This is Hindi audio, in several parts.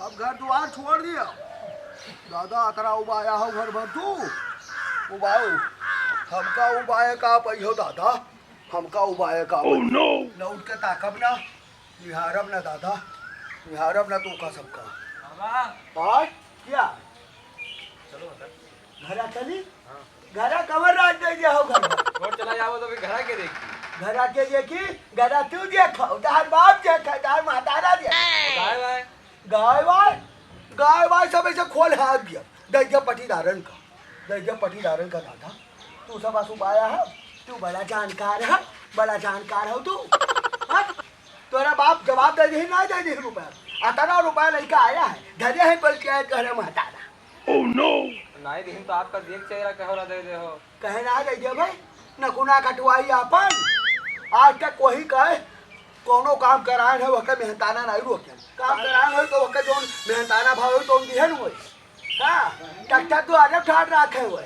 अब घर द्वार छोड़ दिया दादा। अतरा उबाया हो घर भर तू उबाओ। हमका उबाए का पहियो दादा। हमका उबाए का लौट के ताकब ना निहारब ना दादा। निहारब ना तू का सबका और क्या चलो मतलब घरा चली घरा कवर रात दे दिया हो घर और चला जाओ तो फिर घर के देखी घरा के देखी घरा तू देखा तार बाप देखा तार मातारा देखा गाय वाय सब ऐसे खोल हाथ दिया दैया पटीदारन का दादा। तू सब आया है तू बड़ा जानकार है बड़ा जानकार हो तू। हाँ? तोरा बाप जवाब दे दी ना दे दी रुपया अतना रुपया लेके आया है धरे है बल्कि आए कह रहे महतारा। ओह नो नहीं दिन तो आपका देख चेहरा कहो ना दे दे हो कहे ना दे दे भाई नकुना कटवाई अपन आज तक कोई कहे कोनो काम कराए है वके मेहनताना नहीं रोके काम कराए है तो वके जोन मेहनताना भाव तो दिहन होई। हां टक्का तो आगे ठाट रखे हुए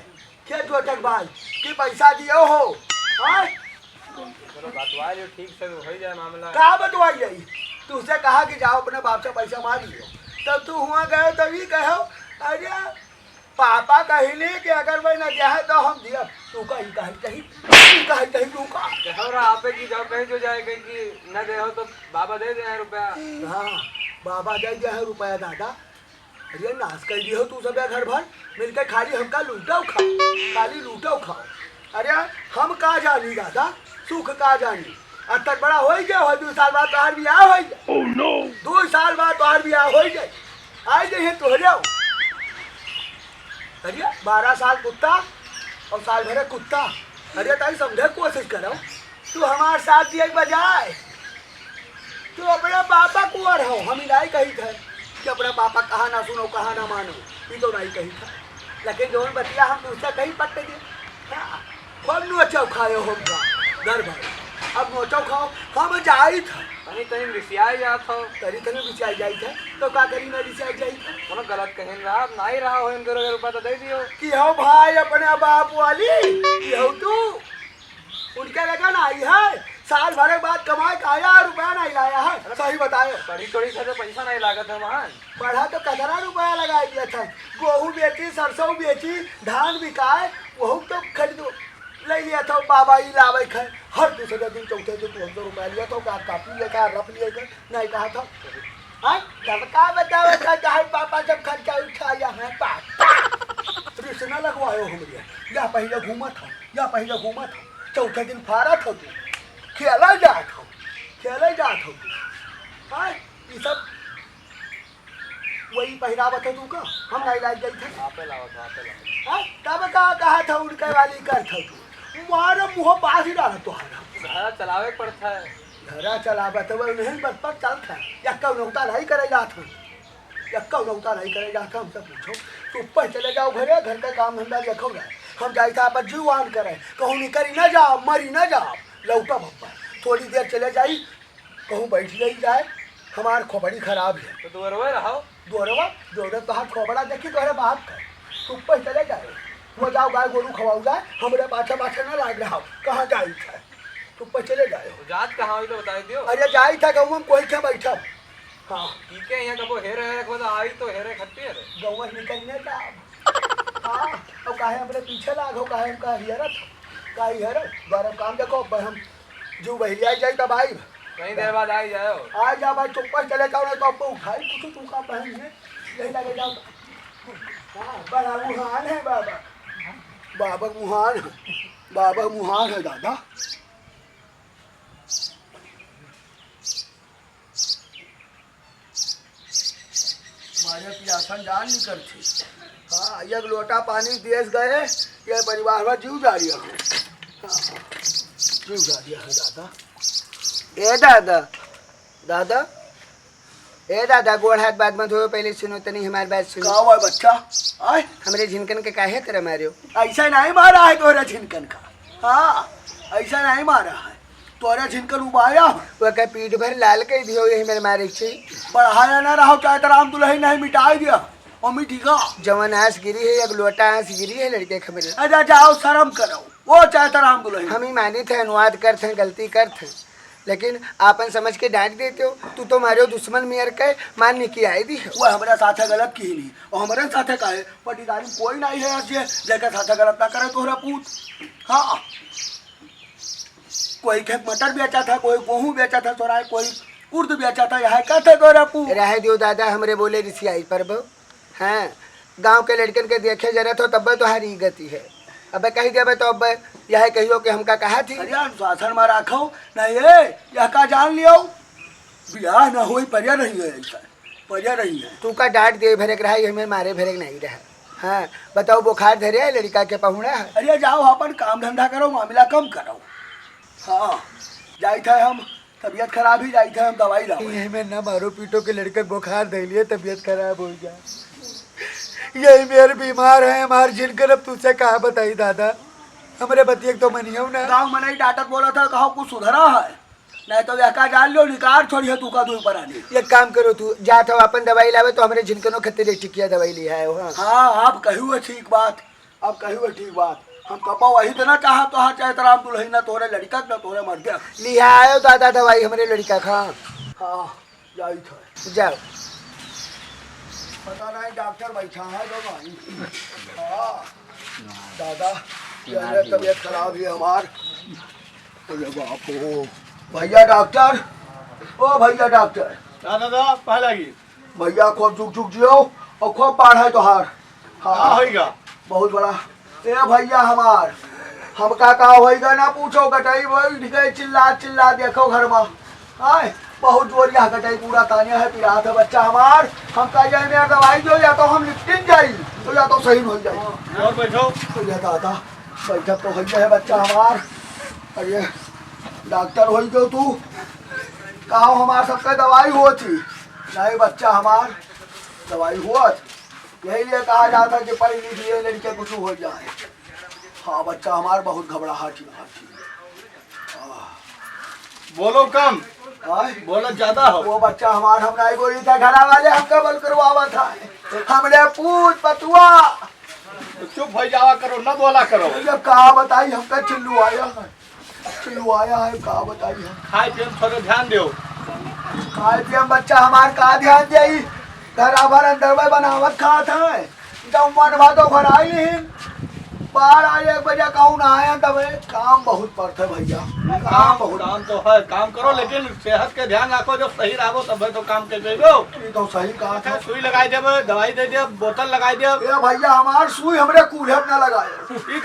के जो तक बाल की पैसा दियो हो। हां चलो बतवा जो ठीक से हो जाए मामला का बतवाई जाई तुझसे कहा कि जाओ अपने बाप से पैसा मांग लियो तब तू हुआ गए तभी कहो अरे पापा कहले कि अगर मैं न दिया तो हम दिया तू कही तू का कहरा आपे की जाओ कहीं जो जाए कहीं कि न दे हो तो बाबा दे दे रुपया। हाँ बाबा दे दिया है रुपया दादा। अरे नाश कर दियो तू सब घर भर मिलकर खाली हमका लूटो खाओ। अरे हम का जानी दादा सुख का जानी अब तक बड़ा हो गया हो 2 साल बाद तोहार बियाह हो जाए। ओह नो 2 साल बाद तोहार बियाह हो जाए आ जाइए तोहरे। अरे 12 साल कुत्ता और साल भरे कुत्ता। अरे ताई समझे कोशिश करो तू हमारे साथ एक बजाय तू अपने पापा कुंवर हो हम नहीं कही थे कि अपना पापा कहा ना सुनो कहा ना मानो ये तो नहीं कही था लेकिन जो बतिया हम दूसरा कहीं पट्टे दिए खूब नोचो खाओ हमका घर भर अब नोचो खाओ हम जाई था कहीं कहीं रिसिया जात हो तरी तने रिसिया जाई था तो का करी ना रिसिया जाई था कोनो गलत कहें रहा नहीं रहा हो इनके रुपया तो दे दियो कि हो भाई अपने बाप वाली कि हो तू उनके लगन आई है साल भर बाद कमाए का आया रुपया नहीं लाया है सही बताओ। कड़ी कड़ी से पैसा नहीं लागत है महान बढ़ा तो कतरा रुपया लगा दिया था गेहूँ बेची सरसों बेची धान बिकाए वह तो खरीद ले लिया था बाबा ही लावे खाए हर दूसरे दिन चौथे दिन 200 रुपया लिया था कापी लेकर रफ लेकर नहीं कहा था। तब का बताओ चाहे पापा जब खर्चा उठाया है रिश्ते न लगवायो हमरे या पहले घूमा था चौथे दिन फारा था तू खेला जात हो ये सब वही पहनावा था तू का हम नहीं लाई गई थे आपे लाओ तब कहा था उनके वाली कर था तू मारा मुँह पास ही डाला तुहारा घर चलावे पड़ता है घरा चलावा तो वह नहीं बस पर चलता यक्का नौता नहीं करे जाता हमसे पूछो तू ऊपर चले जाओ घर का काम धंधा देखो रहे हम जाए था पर जीवान करे कहूँ निकली न जाओ मरी न जाओ लौटा भप्पा थोड़ी देर चले जाई कहूँ बैठ नहीं जाए हमार खोपड़ी खराब है तो दोरवा रहो दोरवा तो हाथ खोपड़ा देखी तो बात कर तू ऊपर चले जाए वो जाओ गाय गोरू खवाऊ जाए हमारे पाछे न लाग रहा कहाँ जाई था तू ऊपर चले जाए जात कहाँ हुई तो बता दियो। अरे जाई था कहूँ हम कोई क्या बैठा हाँ ठीक है यहाँ कबो हेरे रखो तो आई तो हेरे खट्टी है गौवा निकलने का हाँ अब काहे अपने पीछे लागो काहे हम का हियरत बार काम देखो हम जो बहलिया जाई तब आई कहीं देर बाद आई जाओ आ जा भाई चुप्पा चले जाओ नहीं तो आपको उठाई कुछ तू का पहन है यही लगे जाओ। हाँ बड़ा मुहान है बाबा मुहान है दादा। हमारे पियासन जान निकल थी। हाँ एक लोटा पानी देश गए ये परिवार में जीव जा रही है दादा। ए दादा गोड़ हाथ बाद में धोयो पहले सुनो तनी हमारी बात सुनो। का बच्चा आए हमरे झिनकन के काहे तेरे मारियो ऐसा नहीं मारा है तोरा झिनकन का। हाँ ऐसा नहीं मारा है तोरा झिनकन उबाया वो के पीठ भर लाल के दियो यही मेरे मारे छी बढ़ाया ना रहो चाहे राम दुल्हन नहीं मिटाई दिया और मिटी का जवन आस गिरी है एक लोटा आस गिरी है लड़के खबरे। अच्छा जाओ शर्म करो वो चाहे राम दुल्हन हम ही मानी थे अनुवाद करते गलती करते लेकिन आपन समझ के डांट देते हो। तू तो मारो दुश्मन मेयर के मान की आई दी वो हमारे साथे गलत की नहीं और हमारे साथे का है पटीदारी कोई नहीं है ऐसे जगह साथे गलत ना करे तोहरा पूत। हाँ कोई खेत मटर बेचा था, कोई गेहूँ बेचा था तोरा, कोई उर्द बेचा था, यहाँ का था तोरा पूत। रह दियो दादा, हमरे बोले ऋषि आई पर बो। हाँ गांव के लड़कन के देखे जरा तो तब तो हरी गति है। अब कही देवे तो अब यह कहियो कि हमका कहा थी। अरे अनुशासन में रखो नहीं है यह का जान लियो ब्याह न हो परिया नहीं है, ऐसा परिया नहीं है। तू का डांट दे भरक रहा हमें मारे भरक नहीं रहा। हाँ बताओ बुखार धरे है लड़का के पहुना है। अरे जाओ अपन काम धंधा करो मामला कम करो। हाँ जाई थे हम तबीयत खराब ही जाई थे हम दवाई लाओ। हमें न मारो पीटो के लड़के बुखार दे लिए तबीयत खराब हो जाए। यही मेरे बीमार है हमारे जिनकर अब तुझसे कहा बताई दादा हमारे बतिये तो मनियो ना। गाँव में नहीं डांटत बोला था कहा कुछ सुधरा है नहीं तो यह का जान लो निकार छोड़ी है तू का दूर पर आने। एक काम करो तू जात हो अपन दवाई लावे तो हमारे जिनकनो खतरे टिकिया दवाई लिया है। हाँ हाँ आप कहू है ठीक बात, आप कहू है ठीक बात। हम कपा वही तो ना चाह तो हाँ चाहे तराम दुल्हन ना तोरे लड़का ना तोरे मर गया लिया आयो दादा दवाई हमारे लड़का खा। हाँ जाई थे जाओ पता नहीं डॉक्टर बैठा है तो भाई। हाँ दादा ये तबीयत खराब है हमार। अरे बाप रे भैया डॉक्टर, ओ भैया डॉक्टर दादा पहला की भैया खूब झुक झुक जियो और खूब बाढ़ है तोहार। हाँ होगा बहुत बड़ा ए भैया हमार हमका का होएगा ना पूछो गटाई वही ढिके चिल्ला चिल्ला देखो घर में आए बहुत जोरिया गटाई पूरा तानिया है पिरा था बच्चा हमार। हम कह जाए मेरा दवाई जो या तो हम लिफ्टिंग जाई तो या तो सही हो जाए। और बैठो तो ये दादा बैठक तो भैया है बच्चा हमार। अरे डॉक्टर हो जो तू कहा हमार सबका दवाई हो थी नहीं बच्चा हमार दवाई हुआ यही लिए कहा जाता कि पढ़ लीजिए लड़के कुछ हो जाए। हाँ बच्चा हमार बहुत घबराहट बोलो कम आए बोलो ज्यादा हो। वो बच्चा हमार हम नहीं बोली था घरा वाले हमका बल करवावा था हमने पूछ पतुआ तो चुप हो जावा करो न बोला करो। ये कहा बताई हमका चिल्लू आया है कहा बताई हम खाए पिए थोड़ा ध्यान दो। खाए पिए बच्चा हमार का ध्यान दे घर भर अंदर में बनावट खात है जब मन भादो घर आई बाहर आए 1 बजे कहूँ ना आया तब काम बहुत पड़ता है भैया काम बहुत। काम तो है काम करो लेकिन सेहत के ध्यान रखो जब सही रहो तब तो काम कर देबो। ये तो सही कहा था। सुई लगाई देब दवाई दे देब बोतल लगाई देब। ये भैया हमार सुई हमरे कूल्हे में न लगाए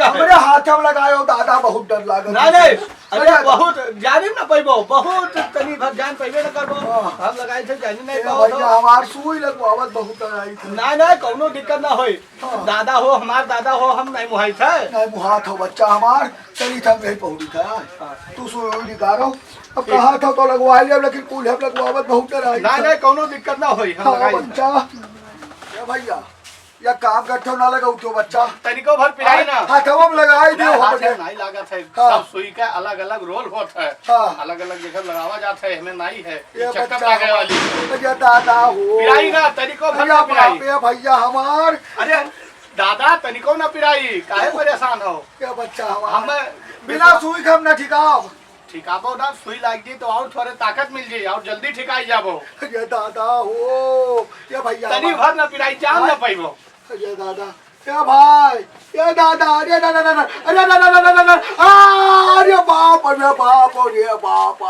हमरे हाथ में लगाए दादा बहुत डर लागत। नहीं अरे बहुत जाने न पैबो बहुत तनी भर जान पैबे न करबो हम लगाई थे जाने नहीं पाओ। भैया हमार सुई लगवावत बहुत आई थी। नहीं कोनो दिक्कत ना होई। दादा हो हमार दादा हो हम नहीं मुहाई थे नहीं मुहात हो बच्चा हमार चली था नहीं पहुंची था तू सुई निकालो अब कहा था तो लगवा लिया लेकिन कूल्हे में लगवावत बहुत आई। नहीं कोनो दिक्कत ना होई हम लगाई बच्चा ये भैया या काम करते हो ना लगा उठो बच्चा तनिको भर पिलाई ना हाथों में लगाई दियो हाथ हमने नहीं लागत है हाँ। सब सुई का अलग अलग रोल होता है हाँ। अलग अलग जगह लगावा जाता है हमें नहीं है ये चक्कर बच्चा लगे वाली ये दादा हो पिराई ना तनिको भर भैया ना पिराई। बाप रे भैया हमार अरे दादा तनिको ना पिराई काहे परेशान हो। ये बच्चा हम हमार बिना सुई के हम ना ठिकाओ ठिकाबो ना सुई लाग जी तो और थोड़े ताकत मिल जी और जल्दी ठिकाई जाबो। ये दादा हो ये भैया तनी भर ना पिराई जान ना पाइबो। ये दादा ये भाई ये दादा अरे दादा दादा अरे दादा दादा दादा अरे बाप अरे बाप